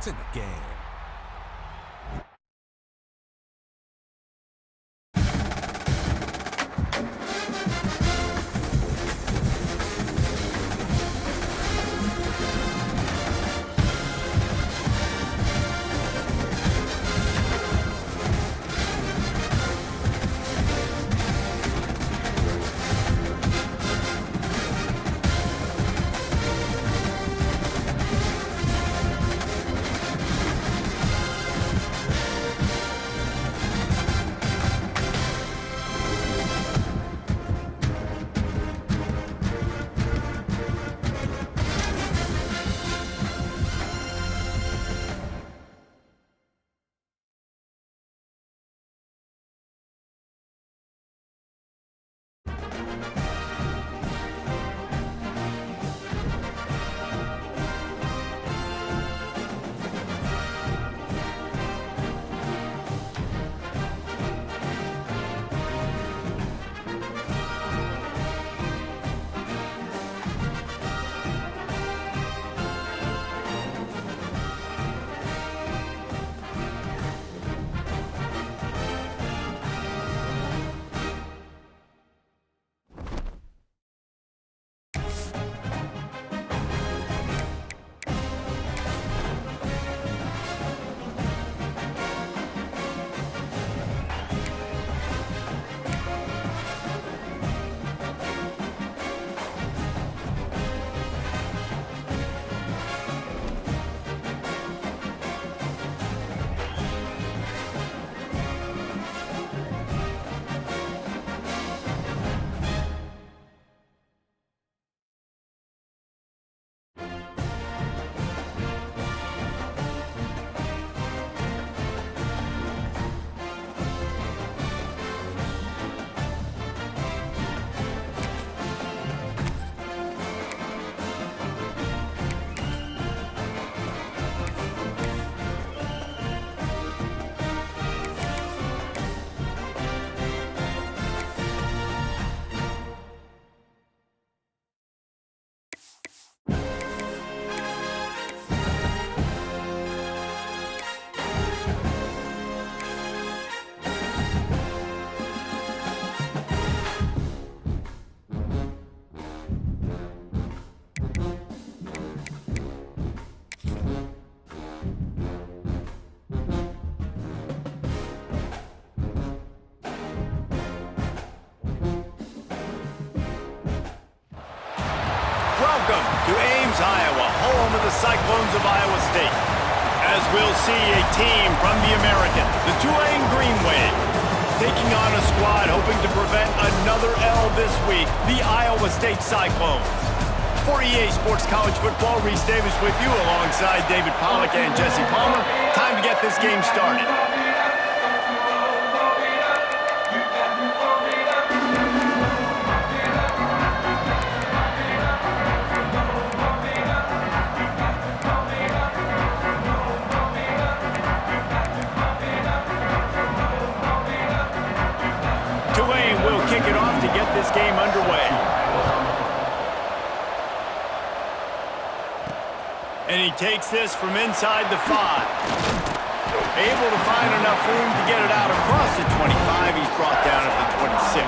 points in the game. Welcome to Ames, Iowa, home of the Cyclones of Iowa State. As we'll see a team from the American, the Tulane Green Wave, taking on a squad hoping to prevent another L this week, the Iowa State Cyclones. For EA Sports College Football, Reese Davis with you alongside David Pollack and Jesse Palmer. Time to get this game started. Tulane will kick it off to get this game underway. And he takes this from inside the 5. Able to find enough room to get it out across the 25. He's brought down at the 26.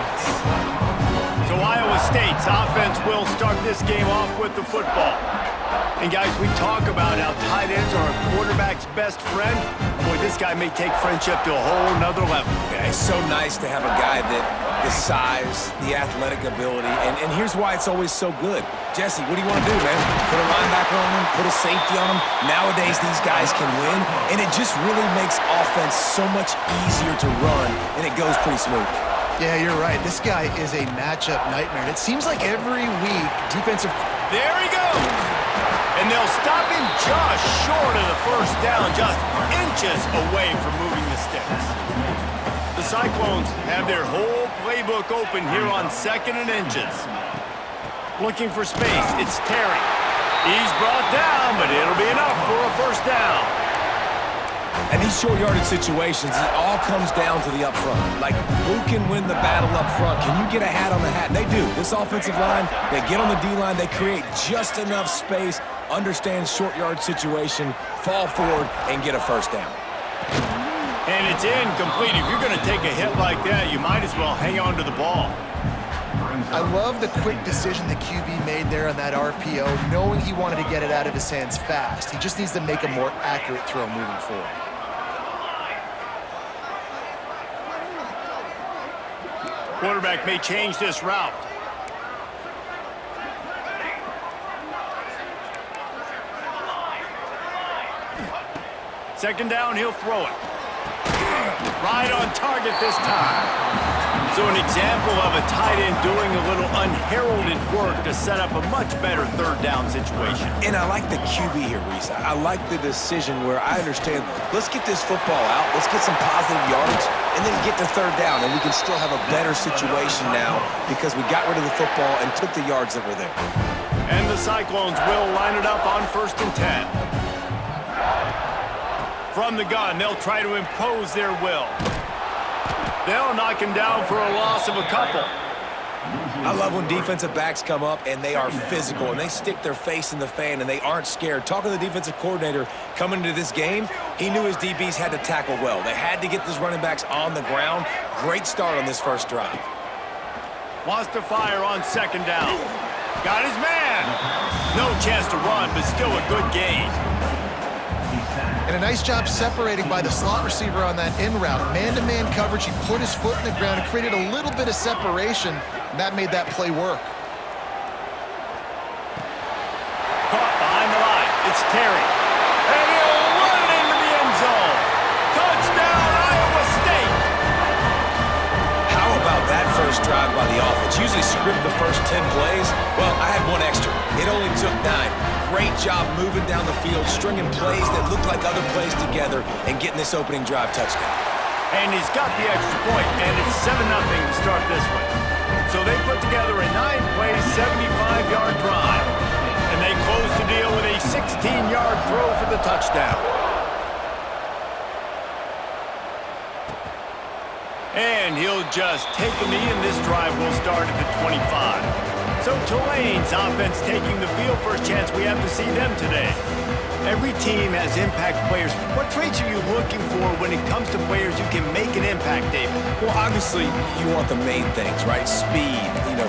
So Iowa State's offense will start this game off with the football. And guys, we talk about how tight ends are a quarterback's best friend. Boy, this guy may take friendship to a whole nother level. Yeah, it's so nice to have a guy that the size, the athletic ability, and here's why it's always so good. Jesse, what do you want to do, man? Put a linebacker on him, put a safety on him. Nowadays, these guys can win, and it just really makes offense so much easier to run, and it goes pretty smooth. Yeah, you're right. This guy is a matchup nightmare. And it seems like every week, defensive... There he goes! And they'll stop him just short of the first down, just inches away from moving the sticks. The Cyclones have their whole playbook open here on 2nd and inches. Looking for space, it's Terry. He's brought down, but it'll be enough for a first down. And these short yardage situations, it all comes down to the up front. Like, who can win the battle up front? Can you get a hat on the hat? And they do. This offensive line, they get on the D-line, they create just enough space, understand short yard situation, fall forward, and get a first down. And it's incomplete. If you're going to take a hit like that, you might as well hang on to the ball. I love the quick decision the QB made there on that RPO, knowing he wanted to get it out of his hands fast. He just needs to make a more accurate throw moving forward. Quarterback may change this route. Second down, he'll throw it. Right on target this time. So an example of a tight end doing a little unheralded work to set up a much better third down situation. And I like the QB here, Reese. I like the decision where I understand, let's get this football out, let's get some positive yards, and then get to third down, and we can still have a better situation now because we got rid of the football and took the yards that were there. And the Cyclones will line it up on 1st and 10. From the gun, they'll try to impose their will. They'll knock him down for a loss of a couple. I love when defensive backs come up and they are physical and they stick their face in the fan and they aren't scared. Talking to the defensive coordinator coming into this game, he knew his DBs had to tackle well. They had to get these running backs on the ground. Great start on this first drive. Wants to fire on 2nd down. Got his man. No chance to run, but still a good gain. And a nice job separating by the slot receiver on that in route. Man-to-man coverage, he put his foot in the ground and created a little bit of separation, and that made that play work. Caught behind the line. It's Terry. And he'll run it into the end zone. Touchdown, Iowa State. How about that first drive by the offense? Usually script the first 10 plays. Well, I had one extra. It only took 9. Great job moving down the field, stringing plays that look like other plays together, and getting this opening drive touchdown. And he's got the extra point, and it's 7-0 to start this one. So they put together a 9-play, 75-yard drive. And they close the deal with a 16-yard throw for the touchdown. And he'll just take a knee, and this drive will start at the 25. So Tulane's offense taking the field. First chance we have to see them today. Every team has impact players. What traits are you looking for when it comes to players who can make an impact, David? Well, obviously, you want the main things, right? Speed,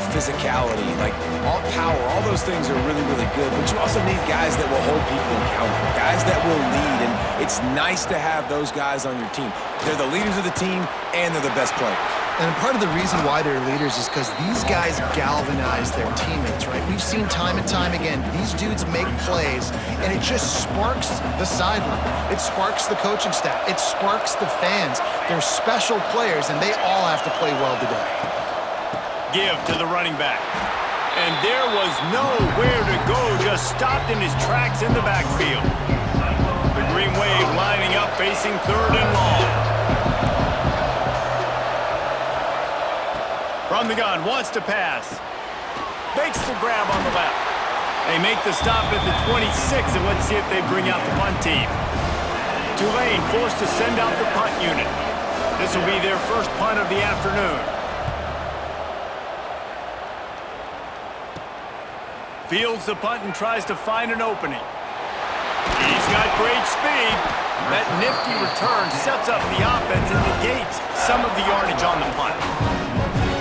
physicality, like all power, all those things are really, really good. But you also need guys that will hold people accountable, guys that will lead. And it's nice to have those guys on your team. They're the leaders of the team, and they're the best players. And part of the reason why they're leaders is because these guys galvanize their teammates, right? We've seen time and time again, these dudes make plays, and it just sparks the sideline. It sparks the coaching staff. It sparks the fans. They're special players, and they all have to play well today. Give to the running back. And there was nowhere to go, just stopped in his tracks in the backfield. The Green Wave lining up, facing 3rd and long. From the gun, wants to pass. Makes the grab on the left. They make the stop at the 26, and let's see if they bring out the punt team. Tulane forced to send out the punt unit. This will be their first punt of the afternoon. Fields the punt and tries to find an opening. He's got great speed. That nifty return sets up the offense and negates some of the yardage on the punt.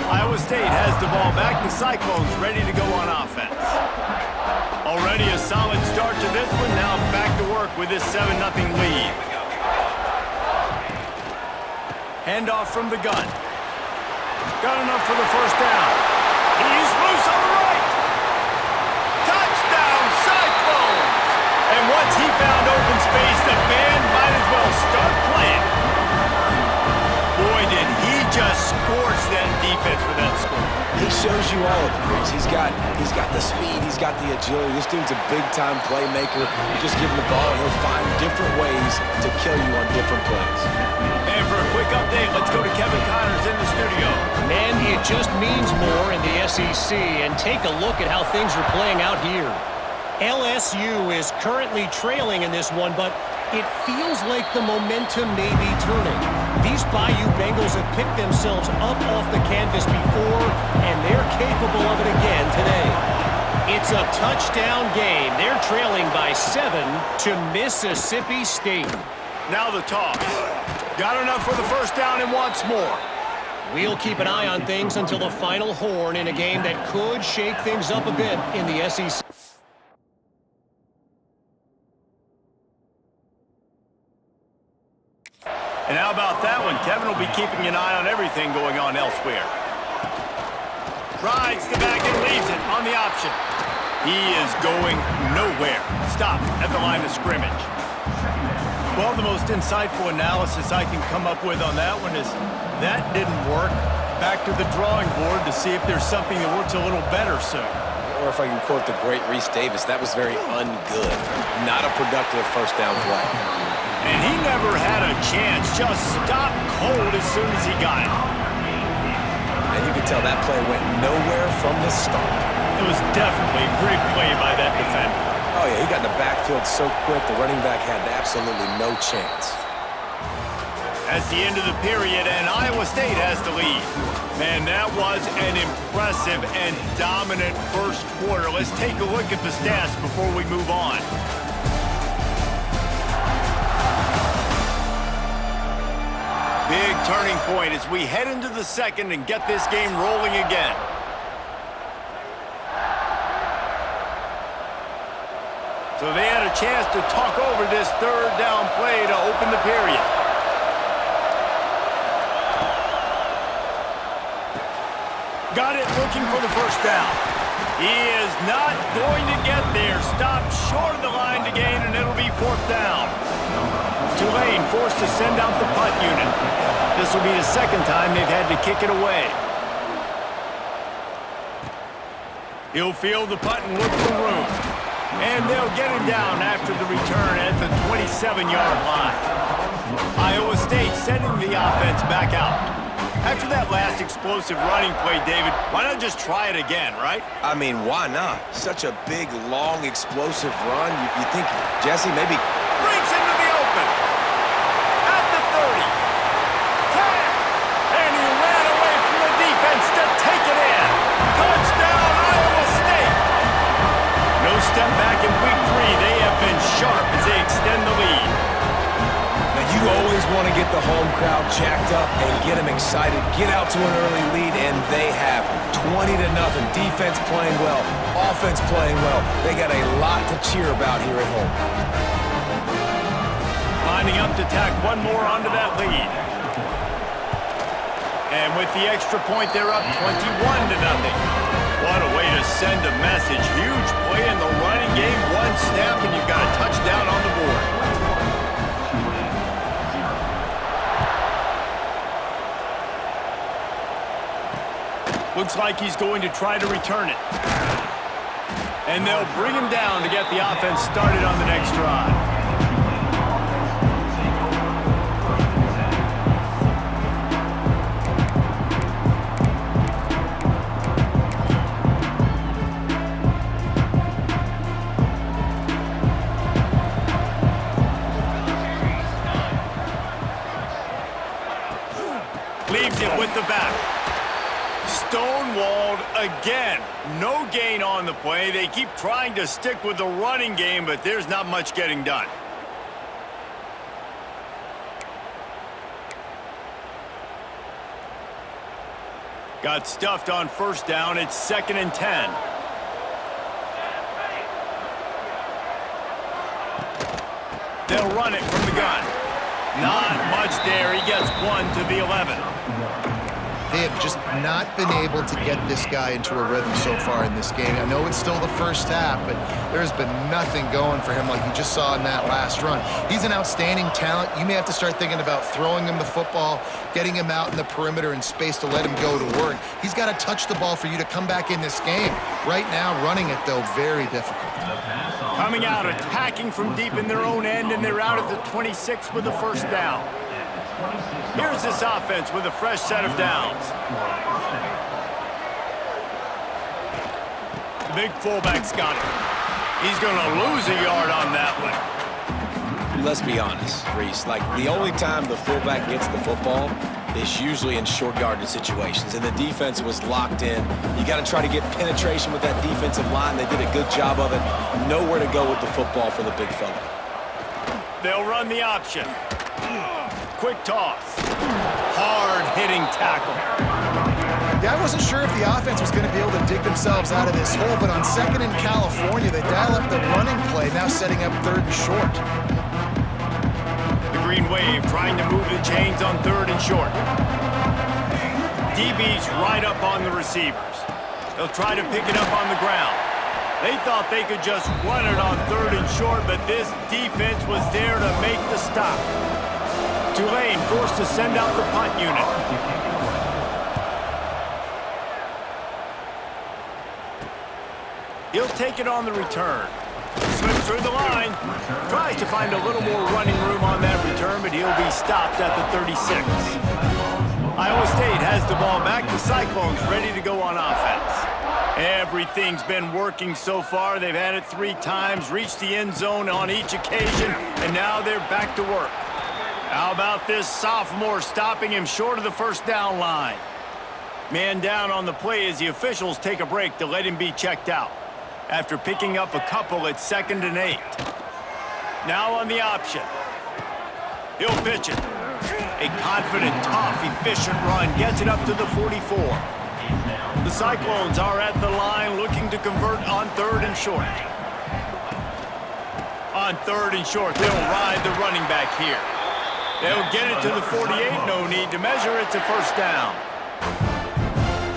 Iowa State has the ball back. The Cyclones ready to go on offense. Already a solid start to this one. Now back to work with this 7-0 lead. Handoff from the gun. Got enough for the first down. He's loose on the right. Touchdown, Cyclones! And once he found open space, the band might as well start playing. Boy, did he just scorch that defense with that score. He shows you all of it, Reese. He's got the speed, he's got the agility. This dude's a big-time playmaker. You just give him the ball, and he'll find different ways to kill you on different plays. And for a quick update, let's go to Kevin Connors in the studio. Man, it just means more in the SEC, and take a look at how things are playing out here. LSU is currently trailing in this one, but It feels like the momentum may be turning. These Bayou Bengals have picked themselves up off the canvas before, and they're capable of it again today. It's a touchdown game. They're trailing by 7 to Mississippi State. Now the toss. Got enough for the first down and wants more. We'll keep an eye on things until the final horn in a game that could shake things up a bit in the SEC. And how about that one? Kevin will be keeping an eye on everything going on elsewhere. Rides the back and leaves it on the option. He is going nowhere. Stop at the line of scrimmage. Well, the most insightful analysis I can come up with on that one is that didn't work. Back to the drawing board to see if there's something that works a little better soon. Or if I can quote the great Reese Davis, that was very ungood. Not a productive first down play. And he never had a chance. Just stopped cold as soon as he got it. And you can tell that play went nowhere from the start. It was definitely a great play by that defender. Oh, yeah, he got in the backfield so quick, the running back had absolutely no chance. That's the end of the period, and Iowa State has the lead. Man, that was an impressive and dominant first quarter. Let's take a look at the stats before we move on. Big turning point as we head into the second and get this game rolling again. So they had a chance to talk over this third down play to open the period. Got it looking for the first down. He is not going to get there. Stopped short of the line to gain, and it'll be fourth down. Tulane forced to send out the punt unit. This will be the second time they've had to kick it away. He'll field the punt and look for room. And they'll get him down after the return at the 27-yard line. Iowa State sending the offense back out. After that last explosive running play, David, why not just try it again, right? I mean, why not? Such a big, long, explosive run. You think, Jesse, maybe... Breaks into the open. At the 30. 10. And he ran away from the defense to take it in. Touchdown, Iowa State. No step back in week 3. They have been sharp as they extend the lead. Now, you always want to get the home crowd jacked up and get them excited. Get out to an early lead, and they have 20-0. Defense playing well. Offense playing well. They got a lot to cheer about here at home. Lining up to tack one more onto that lead. And with the extra point, they're up 21-0. What a way to send a message. Huge play in the running game. One snap, and you've got a touchdown on the board. Looks like he's going to try to return it. And they'll bring him down to get the offense started on the next drive. Leaves it with the back. Stonewalled again. No gain on the play. They keep trying to stick with the running game, but there's not much getting done. Got stuffed on first down. It's 2nd and 10. They'll run it from the gun. Not much there. He gets one to the 11. They have just not been able to get this guy into a rhythm so far in this game. I know it's still the first half, but there has been nothing going for him like you just saw in that last run. He's an outstanding talent. You may have to start thinking about throwing him the football, getting him out in the perimeter in space to let him go to work. He's got to touch the ball for you to come back in this game. Right now, running it, though, very difficult. Coming out, attacking from deep in their own end, and they're out at the 26 with the first down. Here's this offense with a fresh set of downs. The big fullback's got it. He's going to lose a yard on that one. Let's be honest, Reese. Like, the only time the fullback gets the football is usually in short yardage situations, and the defense was locked in. You got to try to get penetration with that defensive line. They did a good job of it. Nowhere to go with the football for the big fella. They'll run the option. Quick toss. Hard-hitting tackle. Yeah, I wasn't sure if the offense was going to be able to dig themselves out of this hole, but on 2nd in California, they dial up the running play, now setting up 3rd and short. The Green Wave trying to move the chains on 3rd and short. DB's right up on the receivers. They'll try to pick it up on the ground. They thought they could just run it on 3rd and short, but this defense was there to make the stop. Tulane forced to send out the punt unit. He'll take it on the return. Slips through the line. Tries to find a little more running room on that return, but he'll be stopped at the 36. Iowa State has the ball back. The Cyclones ready to go on offense. Everything's been working so far. They've had it 3 times, reached the end zone on each occasion, and now they're back to work. How about this sophomore stopping him short of the first down line? Man down on the play as the officials take a break to let him be checked out. After picking up a couple at 2nd and 8. Now on the option. He'll pitch it. A confident, tough, efficient run gets it up to the 44. The Cyclones are at the line looking to convert on 3rd and short. On 3rd and short, they'll ride the running back here. They'll get it to the 48, no need to measure. It's a first down.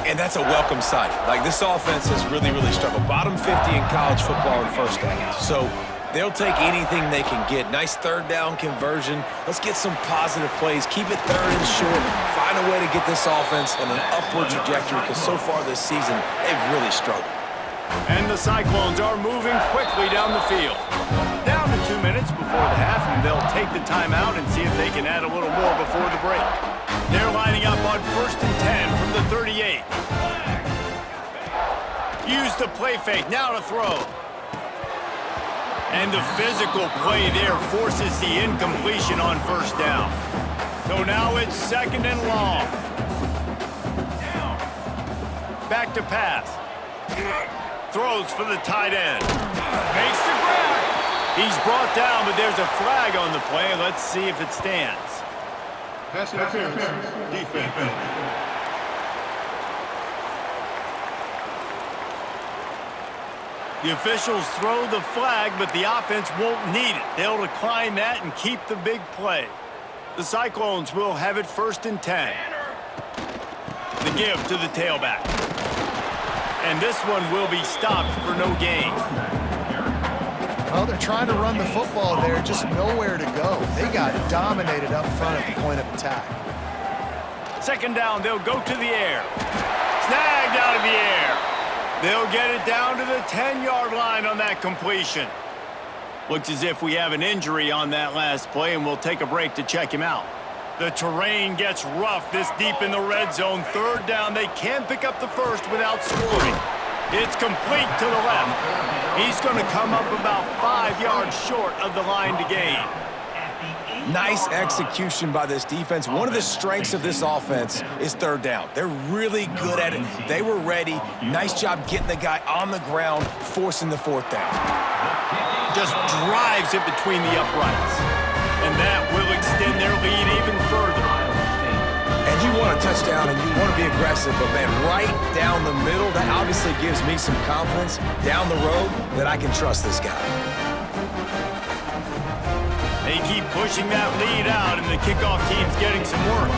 And that's a welcome sight. Like, this offense has really, really struggled. Bottom 50 in college football in first downs. So they'll take anything they can get. Nice 3rd down conversion. Let's get some positive plays. Keep it 3rd and short. Find a way to get this offense in an upward trajectory, because so far this season, they've really struggled. And the Cyclones are moving quickly down the field. Down to 2 minutes before the half, and they'll take the timeout and see if they can add a little more before the break. They're lining up on 1st and 10 from the 38. Use the play fake, now to throw. And the physical play there forces the incompletion on 1st down. So now it's 2nd and long. Back to pass. Throws for the tight end. Makes the grab. He's brought down, but there's a flag on the play. Let's see if it stands. Pass interference. Defense. The officials throw the flag, but the offense won't need it. They'll decline that and keep the big play. The Cyclones will have it 1st and 10. The give to the tailback. And this one will be stopped for no gain. Well, they're trying to run the football there, just nowhere to go. They got dominated up front at the point of attack. 2nd down, they'll go to the air. Snagged out of the air. They'll get it down to the 10-yard line on that completion. Looks as if we have an injury on that last play, and we'll take a break to check him out. The terrain gets rough this deep in the red zone. 3rd down, they can't pick up the first without scoring. It's complete to the left. He's going to come up about 5 yards short of the line to gain. Nice execution by this defense. One of the strengths of this offense is 3rd down. They're really good at it. They were ready. Nice job getting the guy on the ground, forcing the 4th down. Just drives it between the uprights. And that will extend their lead even further. And you want a touchdown and you want to be aggressive, but man, right down the middle, that obviously gives me some confidence down the road that I can trust this guy. They keep pushing that lead out, and the kickoff team's getting some work.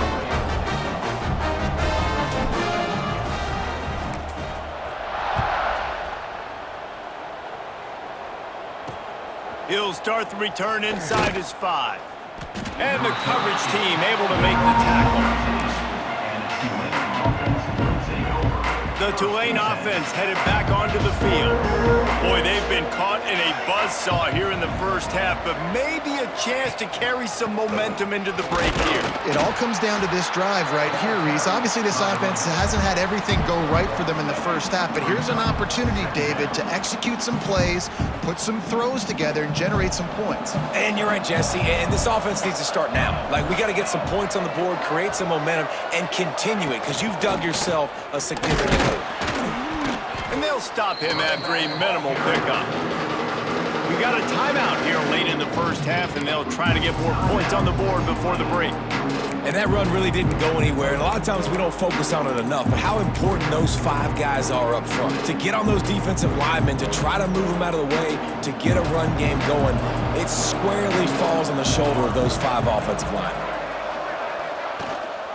He'll start the return inside his 5. And the coverage team able to make the tackle. The Tulane offense headed back onto the field. Boy, they've been caught in a buzzsaw here in the first half, but maybe a chance to carry some momentum into the break here. It all comes down to this drive right here, Reese. Obviously, this offense hasn't had everything go right for them in the first half, but here's an opportunity, David, to execute some plays, put some throws together, and generate some points. And you're right, Jesse, and this offense needs to start now. Like, we got to get some points on the board, create some momentum, and continue it, because you've dug yourself a significant hole. And they'll stop him after a minimal pickup. We got a timeout here late in the first half, and they'll try to get more points on the board before the break. And that run really didn't go anywhere, and a lot of times we don't focus on it enough, but how important those 5 guys are up front. To get on those defensive linemen, to try to move them out of the way, to get a run game going, it squarely falls on the shoulder of those 5 offensive linemen.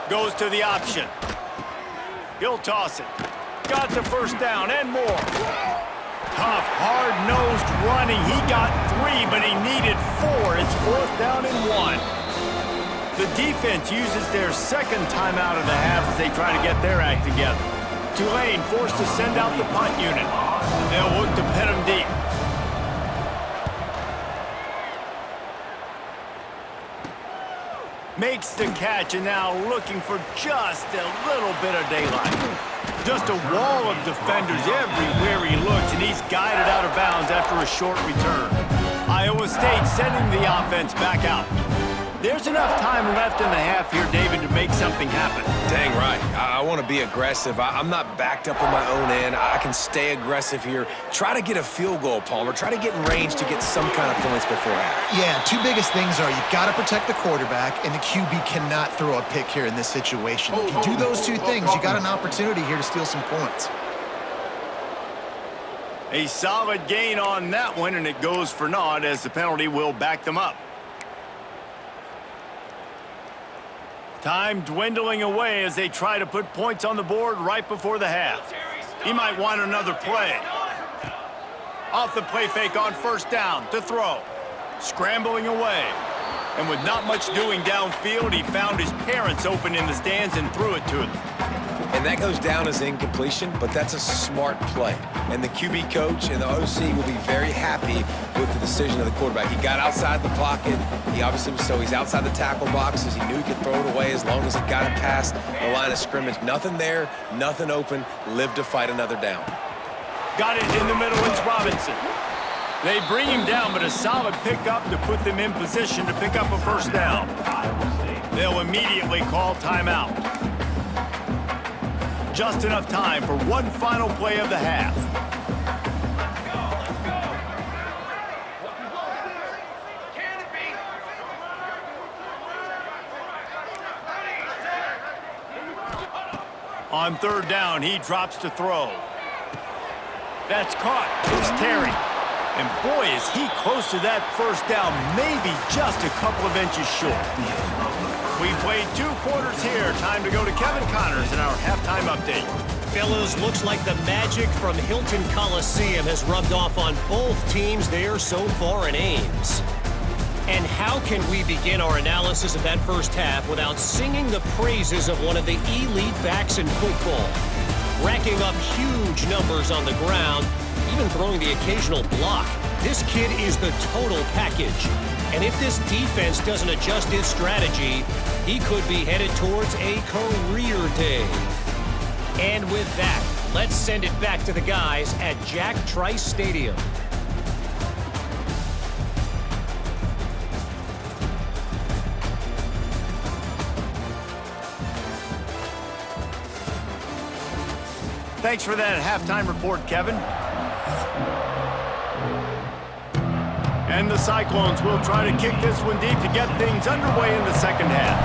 Goes to the option. He'll toss it. Got the first down and more. Tough, hard-nosed running. He got 3, but he needed 4. It's 4th down and 1. The defense uses their second timeout of the half as they try to get their act together. Tulane forced to send out the punt unit. They'll look to pin him deep. Makes the catch, and now looking for just a little bit of daylight. Just a wall of defenders everywhere he looks, and he's guided out of bounds after a short return. Iowa State sending the offense back out. There's enough time left in the half here, David, to make something happen. Dang right. I want to be aggressive. I'm not backed up on my own end. I can stay aggressive here. Try to get a field goal, Palmer. Try to get in range to get some kind of points before half. Yeah, 2 biggest things are you've got to protect the quarterback, and the QB cannot throw a pick here in this situation. If you do those 2 things, you got an opportunity here to steal some points. A solid gain on that one, and it goes for naught as the penalty will back them up. Time dwindling away as they try to put points on the board right before the half. He might want another play. Off the play fake on first down to throw. Scrambling away. And with not much doing downfield, he found his parents open in the stands and threw it to them. And that goes down as incompletion, but that's a smart play. And the QB coach and the OC will be very happy with the decision of the quarterback. He got outside the pocket. He obviously was he's outside the tackle boxes. He knew he could throw it away as long as he got it past the line of scrimmage. Nothing there, nothing open. Live to fight another down. Got it in the middle. It's Robinson. They bring him down, but a solid pickup to put them in position to pick up a first down. They'll immediately call timeout. Just enough time for one final play of the half. On third down, he drops to throw. That's caught. It's Terry. And boy, is he close to that first down, maybe just a couple of inches short. We've played 2 quarters here. Time to go to Kevin Connors in our halftime update. Fellas, looks like the magic from Hilton Coliseum has rubbed off on both teams there so far in Ames. And how can we begin our analysis of that first half without singing the praises of one of the elite backs in football? Racking up huge numbers on the ground, even throwing the occasional block. This kid is the total package. And if this defense doesn't adjust its strategy, he could be headed towards a career day. And with that, let's send it back to the guys at Jack Trice Stadium. Thanks for that halftime report, Kevin. And the Cyclones will try to kick this one deep to get things underway in the second half.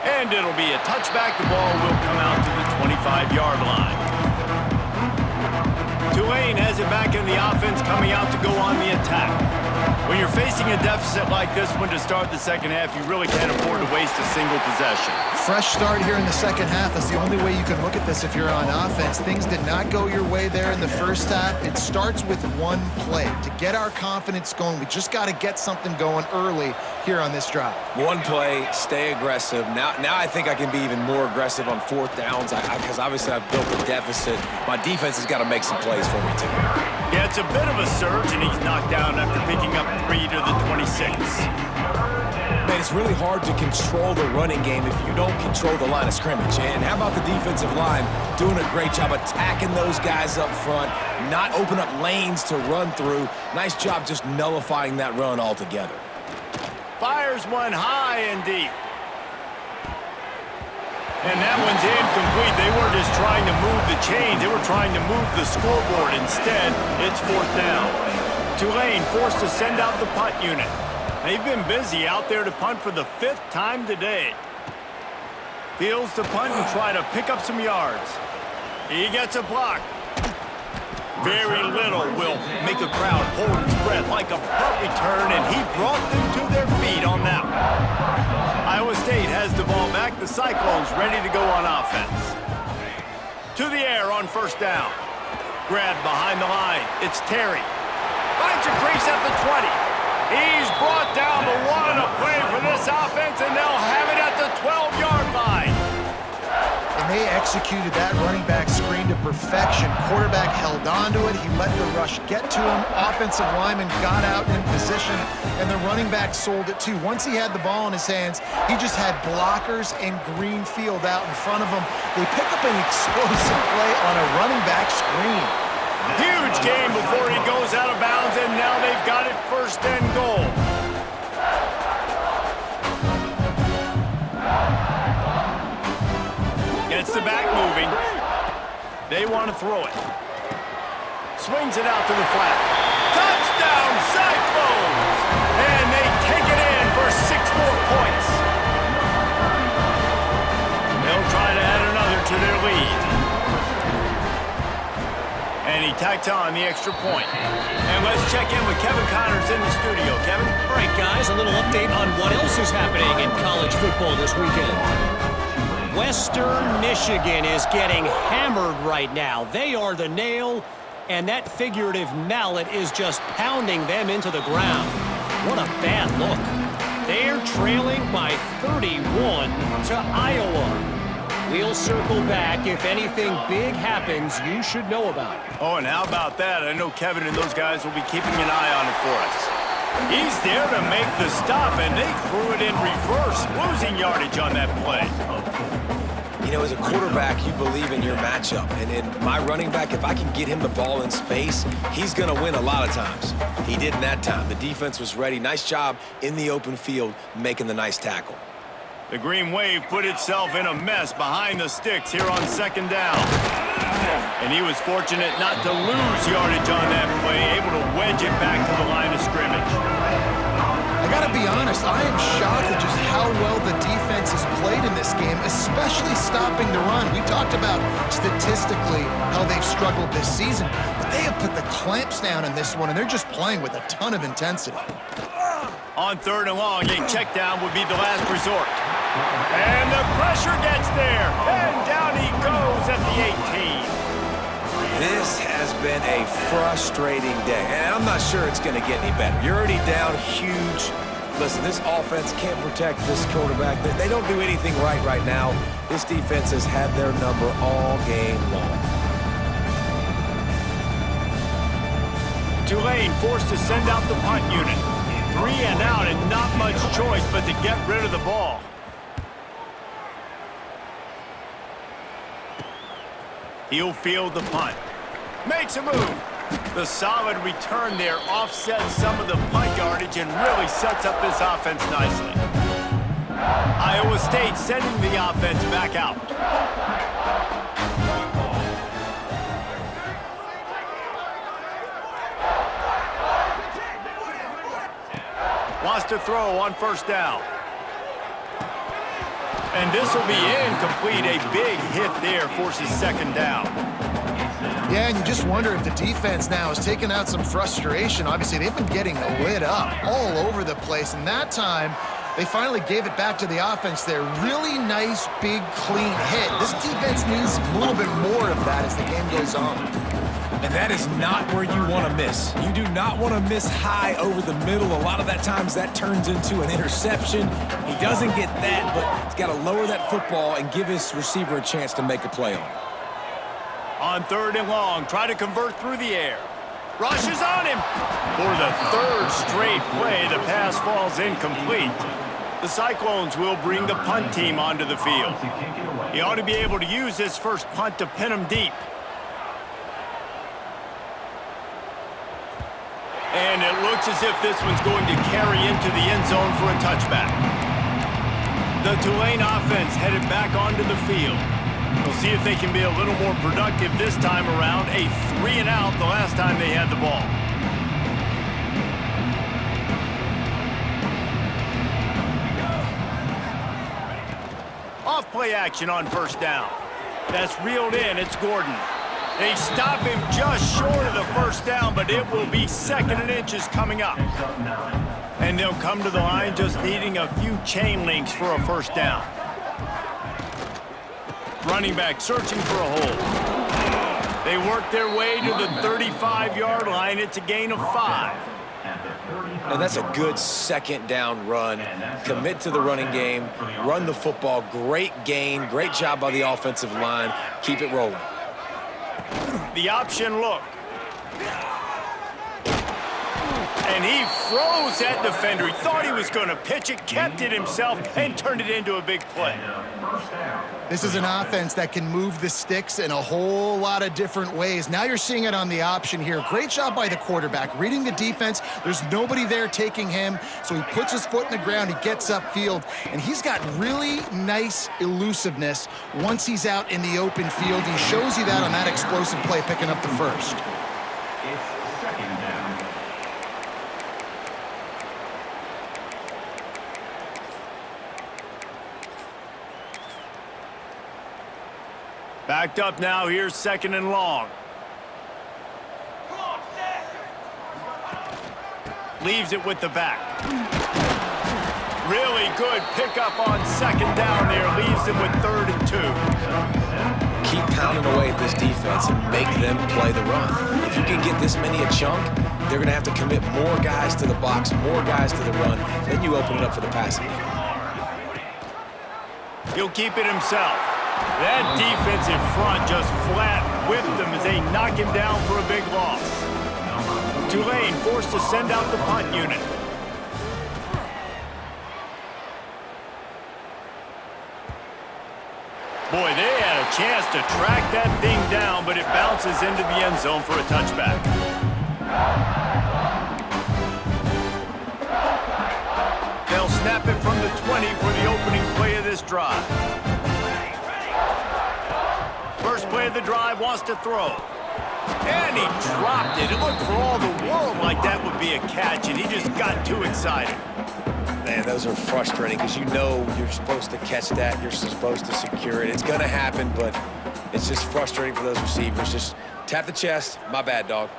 And it'll be a touchback. The ball will come out to the 25-yard line. Tulane has has it back in the offense, coming out to go on the attack. When you're facing a deficit like this one to start the second half, you really can't afford to waste a single possession. Fresh start here in the second half. That's the only way you can look at this if you're on offense. Things did not go your way there in the first half. It starts with one play. To get our confidence going, we just got to get something going early here on this drive. One play, stay aggressive. Now I think I can be even more aggressive on fourth downs because obviously I've built a deficit. My defense has got to make some plays for me, too. Yeah, it's a bit of a surge, and he's knocked down after picking up 3 to the 26. Man, it's really hard to control the running game if you don't control the line of scrimmage. And how about the defensive line doing a great job attacking those guys up front, not open up lanes to run through. Nice job just nullifying that run altogether. Fires one high and deep. And that one's incomplete. They weren't just trying to move the chains. They were trying to move the scoreboard. Instead, it's fourth down. Tulane forced to send out the punt unit. They've been busy out there to punt for the 5th time today. Fields to punt and try to pick up some yards. He gets a block. Very little will make a crowd hold its breath like a punt return, and he brought them to their feet on that one. Iowa State has the ball back. The Cyclones ready to go on offense. To the air on first down. Grab behind the line. It's Terry. Finds a crease at the 20. He's brought down, but what a play for this offense, and they'll have it at the 12-yard line. And they executed that running back screen to perfection. Quarterback held onto it. He let the rush get to him. Offensive lineman got out in position, and the running back sold it too. Once he had the ball in his hands, he just had blockers and green field out in front of him. They pick up an explosive play on a running back screen. Huge game before he goes out of bounds, and now they've got it first and goal. Gets the back moving. They want to throw it. Swings it out to the flat. Touchdown, Cyclones! And they take it in for 6 more points. They'll try to add another to their lead. And he tacks on the extra point. And let's check in with Kevin Connors in the studio. Kevin? All right, guys, a little update on what else is happening in college football this weekend. Western Michigan is getting hammered right now. They are the nail, and that figurative mallet is just pounding them into the ground. What a bad look. They're trailing by 31 to Iowa. We'll circle back if anything big happens you should know about. Oh, and how about that? I know Kevin and those guys will be keeping an eye on it for us. He's there to make the stop, and they threw it in reverse, losing yardage on that play. You know, as a quarterback, you believe in your matchup. And in my running back, if I can get him the ball in space, he's going to win a lot of times. He didn't that time. The defense was ready. Nice job in the open field making the nice tackle. The Green Wave put itself in a mess behind the sticks here on second down. And he was fortunate not to lose yardage on that play, able to wedge it back to the line of scrimmage. I gotta be honest, I am shocked at just how well the defense has played in this game, especially stopping the run. We talked about statistically how they've struggled this season, but they have put the clamps down in this one, and they're just playing with a ton of intensity. On third and long, a check down would be the last resort. And the pressure gets there, and down he goes at the 18. This has been a frustrating day, and I'm not sure it's going to get any better. You're already down huge. Listen, this offense can't protect this quarterback. They don't do anything right now. This defense has had their number all game long. Tulane forced to send out the punt unit. 3 and out, and not much choice but to get rid of the ball. He'll field the punt. Makes a move. The solid return there offsets some of the punt yardage and really sets up this offense nicely. Iowa State sending the offense back out. Wants to throw on first down. And this will be incomplete. A big hit there forces second down. Yeah, and you just wonder if the defense now is taking out some frustration. Obviously, they've been getting lit up all over the place, and that time, they finally gave it back to the offense there. Really nice, big, clean hit. This defense needs a little bit more of that as the game goes on. And that is not where you want to miss. You do not want to miss high over the middle. A lot of that times that turns into an interception. He doesn't get that, but he's got to lower that football and give his receiver a chance to make a play on it. On 3rd and long, try to convert through the air. Rushes on him. For the 3rd straight play, the pass falls incomplete. The Cyclones will bring the punt team onto the field. He ought to be able to use this first punt to pin him deep. And it looks as if this one's going to carry into the end zone for a touchback. The Tulane offense headed back onto the field. We'll see if they can be a little more productive this time around. A 3-and-out the last time they had the ball. Off play action on 1st down. That's reeled in. It's Gordon. They stop him just short of the 1st down, but it will be 2nd and inches coming up. And they'll come to the line just needing a few chain links for a 1st down. Running back searching for a hole. They work their way to the 35-yard line. It's a gain of 5. And that's a good 2nd down run. Commit to the running game. Run the football. Great gain. Great job by the offensive line. Keep it rolling. The option look. And he froze that defender. He thought he was going to pitch it, kept it himself, and turned it into a big play. This is an offense that can move the sticks in a whole lot of different ways. Now you're seeing it on the option here. Great job by the quarterback. Reading the defense, there's nobody there taking him, so he puts his foot in the ground, he gets upfield, and he's got really nice elusiveness once he's out in the open field. He shows you that on that explosive play, picking up the 1st. Backed up now, here's 2nd and long. Leaves it with the back. Really good pickup on 2nd down there. Leaves him with 3rd and 2. Keep pounding away at this defense and make them play the run. If you can get this many a chunk, they're going to have to commit more guys to the box, more guys to the run. Then you open it up for the passing game. He'll keep it himself. That defensive front just flat whipped him as they knock him down for a big loss. Tulane forced to send out the punt unit. Boy, they had a chance to track that thing down, but it bounces into the end zone for a touchback. They'll snap it from the 20 for the opening play of this drive. First play of the drive, wants to throw. And he dropped it. It looked for all the world like that would be a catch, and he just got too excited. Man, those are frustrating because you know you're supposed to catch that. You're supposed to secure it. It's going to happen, but it's just frustrating for those receivers. Just tap the chest. My bad, dog.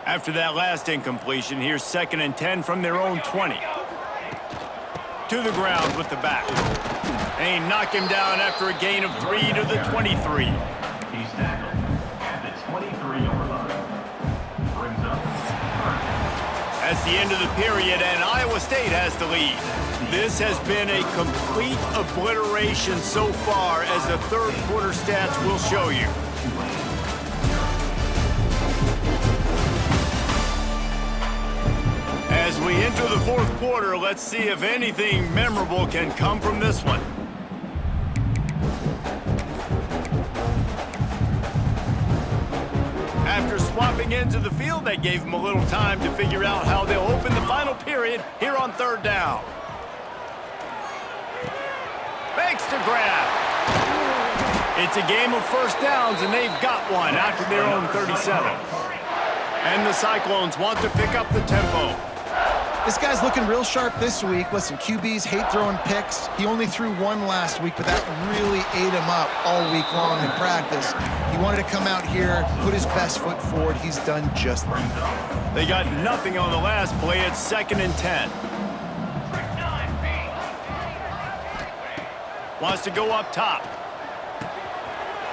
After that last incompletion, here's 2nd and 10 from their own 20. To the ground with the back. They knock him down after a gain of 3 to the 23. He's tackled at the 23-yard line. Brings up That's the end of the period, and Iowa State has the lead. This has been a complete obliteration so far, as the 3rd quarter stats will show you. As we enter the 4th quarter, let's see if anything memorable can come from this one. After swapping ends of the field, that gave them a little time to figure out how they'll open the final period here on 3rd down. Makes the grab. It's a game of 1st downs, and they've got one out to their own 37. And the Cyclones want to pick up the tempo. This guy's looking real sharp this week. Listen, QBs hate throwing picks. He only threw one last week, but that really ate him up all week long in practice. He wanted to come out here, put his best foot forward. He's done just that. They got nothing on the last play. It's 2nd and 10. Wants to go up top.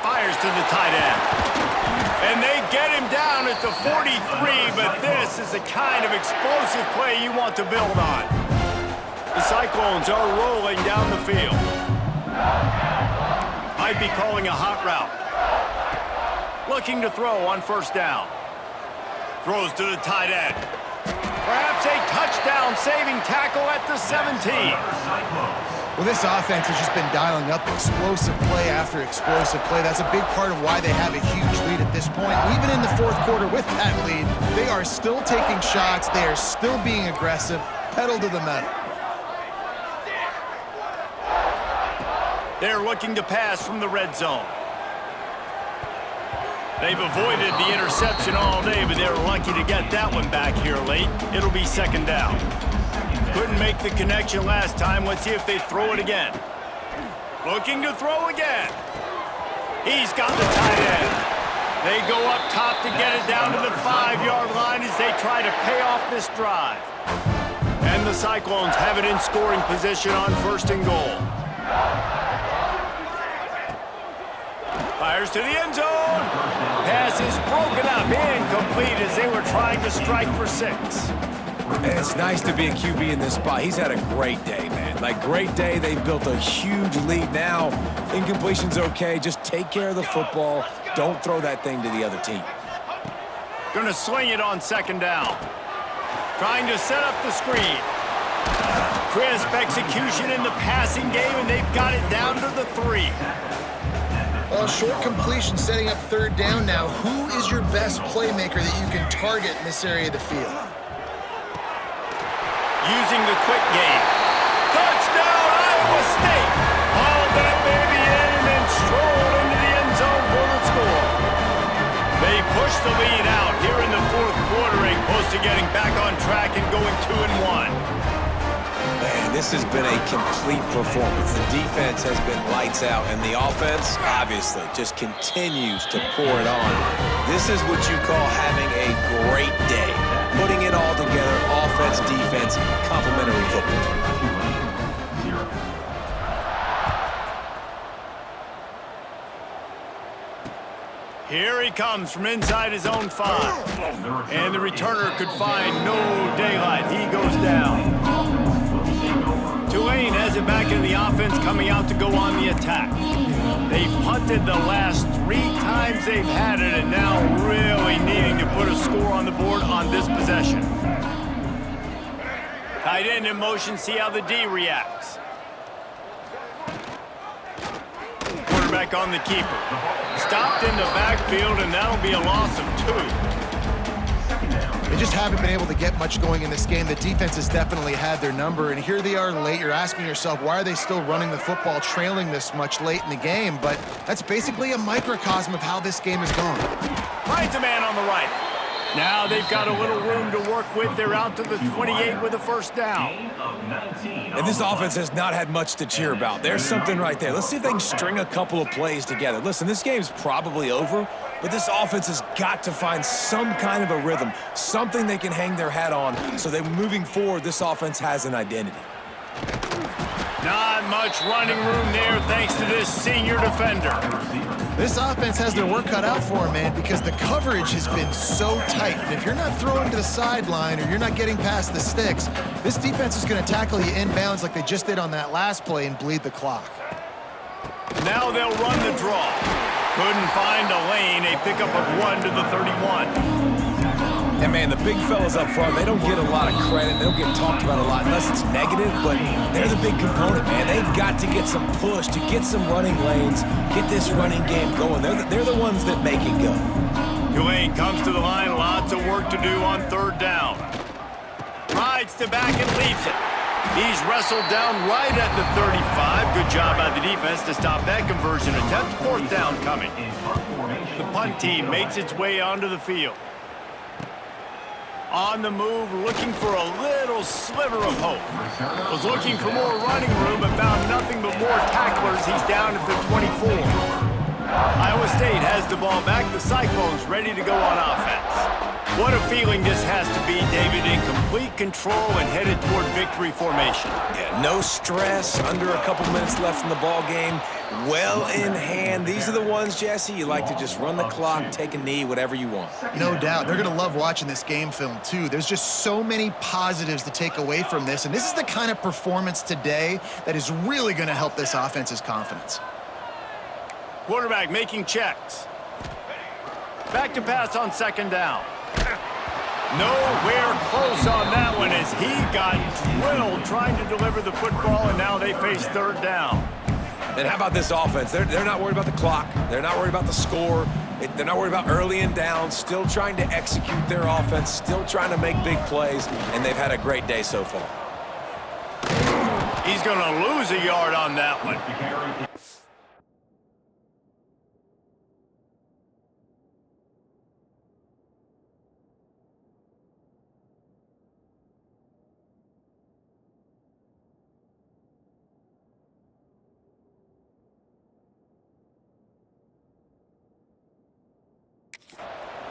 Fires to the tight end. And they get him down at the 43, but this is the kind of explosive play you want to build on. The Cyclones are rolling down the field. Might be calling a hot route. Looking to throw on 1st down. Throws to the tight end. Perhaps a touchdown-saving tackle at the 17. Well, this offense has just been dialing up explosive play after explosive play. That's a big part of why they have a huge lead at this point. Even in the 4th quarter with that lead, they are still taking shots. They are still being aggressive. Pedal to the metal. They're looking to pass from the red zone. They've avoided the interception all day, but they're lucky to get that one back here late. It'll be 2nd down. Couldn't make the connection last time. Let's see if they throw it again. Looking to throw again. He's got the tight end. They go up top to get it down to the 5-yard line as they try to pay off this drive. And the Cyclones have it in scoring position on 1st and goal. Fires to the end zone. Pass is broken up, incomplete as they were trying to strike for 6. And it's nice to be a QB in this spot. He's had a great day, man. Like, great day. They've built a huge lead now. Incompletion's okay. Just take care of the football. Don't throw that thing to the other team. Gonna swing it on 2nd down. Trying to set up the screen. Crisp execution in the passing game, and they've got it down to the 3. Well, short completion setting up 3rd down now. Who is your best playmaker that you can target in this area of the field? Using the quick game. Touchdown, Iowa State! Hauled that baby in and then strolled into the end zone for the score. They push the lead out here in the 4th quarter and close to getting back on track and going 2-1. Man, this has been a complete performance. The defense has been lights out, and the offense, obviously, just continues to pour it on. This is what you call having a great day. Putting it all together, offense, defense, complementary football. Here he comes from inside his own 5. And the returner could find no daylight. He goes down. Tulane has it back in the offense, coming out to go on the attack. They've punted the last 3 times they've had it, and now really needing to put a score on the board on this possession. Tight end in motion, see how the D reacts. Quarterback on the keeper. Stopped in the backfield, and that'll be a loss of 2. They just haven't been able to get much going in this game. The defense has definitely had their number, and here they are late. You're asking yourself, why are they still running the football, trailing this much late in the game? But that's basically a microcosm of how this game has gone. Finds a man on the right. Now they've got a little room to work with. They're out to the 28 with a 1st down. And this offense has not had much to cheer about. There's something right there. Let's see if they can string a couple of plays together. Listen, this game's probably over, but this offense has got to find some kind of a rhythm, something they can hang their hat on, so that moving forward, this offense has an identity. Not much running room there thanks to this senior defender. This offense has their work cut out for them, man, because the coverage has been so tight. And if you're not throwing to the sideline or you're not getting past the sticks, this defense is going to tackle you inbounds like they just did on that last play and bleed the clock. Now they'll run the draw. Couldn't find a lane. A pickup of 1 to the 31. And, man, the big fellas up front, they don't get a lot of credit. They don't get talked about a lot unless it's negative, but they're the big component, man. They've got to get some push, to get some running lanes, get this running game going. They're the ones that make it go. Tulane comes to the line. Lots of work to do on 3rd down. Rides to back and leaves it. He's wrestled down right at the 35. Good job by the defense to stop that conversion attempt. 4th down coming. The punt team makes its way onto the field. On the move, looking for a little sliver of hope. Was looking for more running room, but found nothing but more tacklers. He's down at the 24. Iowa State has the ball back. The Cyclones ready to go on offense. What a feeling this has to be, David, in complete control and headed toward victory formation. Yeah, no stress, under a couple minutes left in the ball game. Well in hand. These are the ones, Jesse, you like to just run the clock, take a knee, whatever you want. No doubt. They're going to love watching this game film, too. There's just so many positives to take away from this, and this is the kind of performance today that is really going to help this offense's confidence. Quarterback making checks. Back to pass on second down. Nowhere close on that one as he got drilled trying to deliver the football, and now they face third down. And how about this offense? They're not worried about the clock. They're not worried about the score. They're not worried about early and down. Still trying to execute their offense. Still trying to make big plays. And they've had a great day so far. He's going to lose a yard on that one.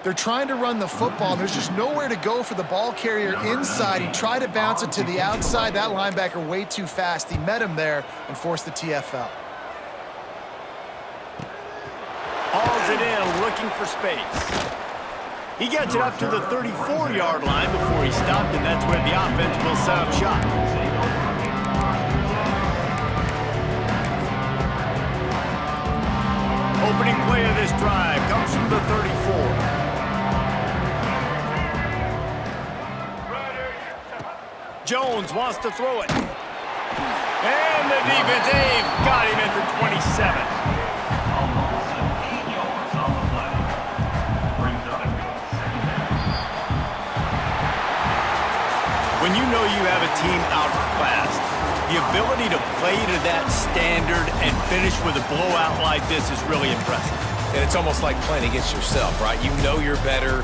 They're trying to run the football. There's just nowhere to go for the ball carrier inside. He tried to bounce it to the outside. That linebacker way too fast. He met him there and forced the TFL. Hauls it in, looking for space. He gets it up to the 34-yard line before he stopped, and that's where the offense will set up shop. Opening play of this drive comes from the 34. Jones wants to throw it. And the defense, they've got him at the 27. When you know you have a team outclassed, the ability to play to that standard and finish with a blowout like this is really impressive. And it's almost like playing against yourself, right? You know you're better.